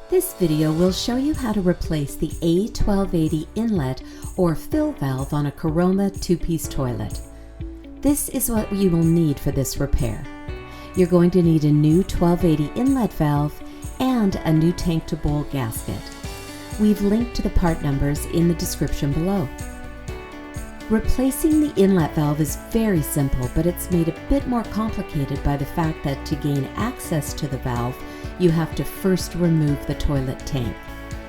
This video will show you how to replace the A1280 inlet or fill valve on a Caroma two-piece toilet. This is what you will need for this repair. You're going to need a new 1280 inlet valve and a new tank to bowl gasket. We've linked to the part numbers in the description below. Replacing the inlet valve is very simple, but it's made a bit more complicated by the fact that to gain access to the valve, you have to first remove the toilet tank.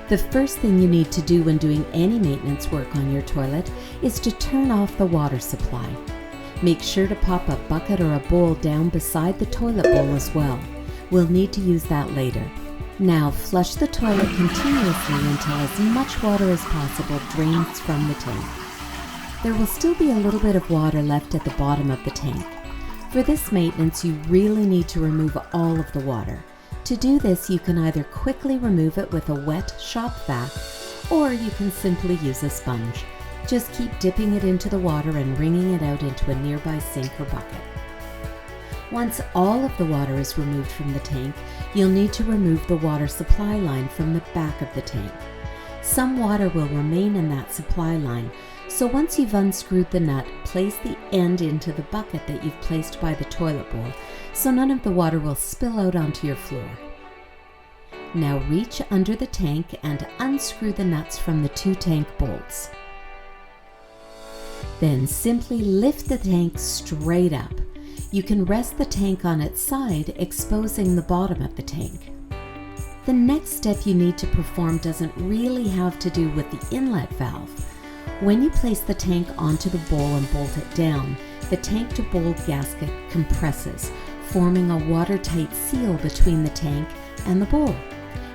The first thing you need to do when doing any maintenance work on your toilet is to turn off the water supply. Make sure to pop a bucket or a bowl down beside the toilet bowl as well. We'll need to use that later. Now flush the toilet continuously until as much water as possible drains from the tank. There will still be a little bit of water left at the bottom of the tank. For this maintenance, you really need to remove all of the water. To do this, you can either quickly remove it with a wet shop vac, or you can simply use a sponge. Just keep dipping it into the water and wringing it out into a nearby sink or bucket. Once all of the water is removed from the tank, you'll need to remove the water supply line from the back of the tank. Some water will remain in that supply line, so once you've unscrewed the nut, place the end into the bucket that you've placed by the toilet bowl so none of the water will spill out onto your floor. Now reach under the tank and unscrew the nuts from the two tank bolts. Then simply lift the tank straight up. You can rest the tank on its side, exposing the bottom of the tank. The next step you need to perform doesn't really have to do with the inlet valve. When you place the tank onto the bowl and bolt it down, the tank to bowl gasket compresses, forming a watertight seal between the tank and the bowl.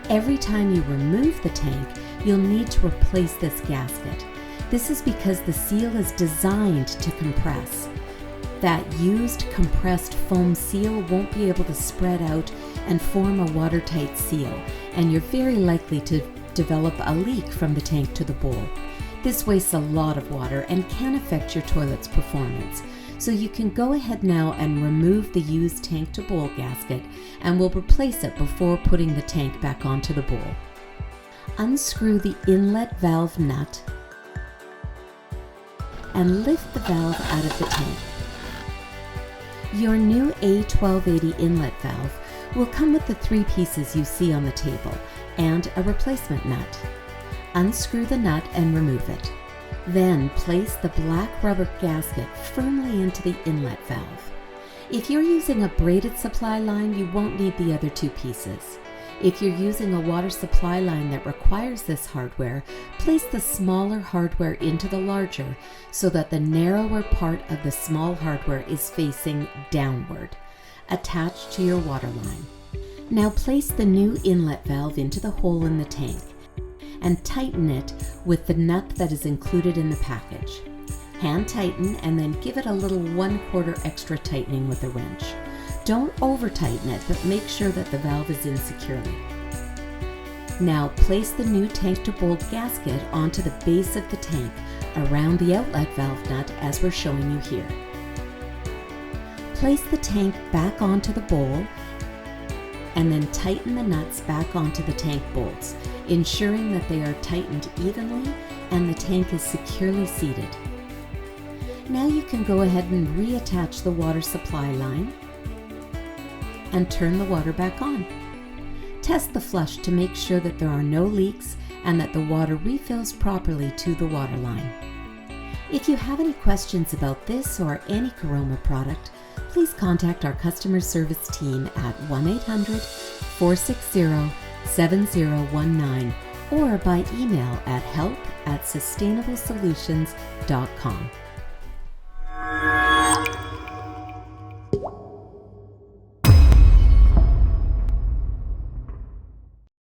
Every time you remove the tank, you'll need to replace this gasket. This is because the seal is designed to compress. That used compressed foam seal won't be able to spread out and form a watertight seal, and you're very likely to develop a leak from the tank to the bowl. This wastes a lot of water and can affect your toilet's performance. So you can go ahead now and remove the used tank to bowl gasket, and we'll replace it before putting the tank back onto the bowl. Unscrew the inlet valve nut and lift the valve out of the tank. Your new A1280 inlet valve will come with the three pieces you see on the table and a replacement nut. Unscrew the nut and remove it. Then place the black rubber gasket firmly into the inlet valve. If you're using a braided supply line, you won't need the other two pieces. If you're using a water supply line that requires this hardware, place the smaller hardware into the larger so that the narrower part of the small hardware is facing downward, attached to your water line. Now place the new inlet valve into the hole in the tank and tighten it with the nut that is included in the package. Hand tighten and then give it a little 1/4 extra tightening with a wrench. Don't over tighten it, but make sure that the valve is in securely. Now place the new tank to bowl gasket onto the base of the tank around the outlet valve nut as we're showing you here. Place the tank back onto the bowl and then tighten the nuts back onto the tank bolts, ensuring that they are tightened evenly and the tank is securely seated. Now you can go ahead and reattach the water supply line and turn the water back on. Test the flush to make sure that there are no leaks and that the water refills properly to the water line. If you have any questions about this or any Caroma product, please contact our customer service team at 1-800-460-7019 or by email at help@sustainablesolutions.com.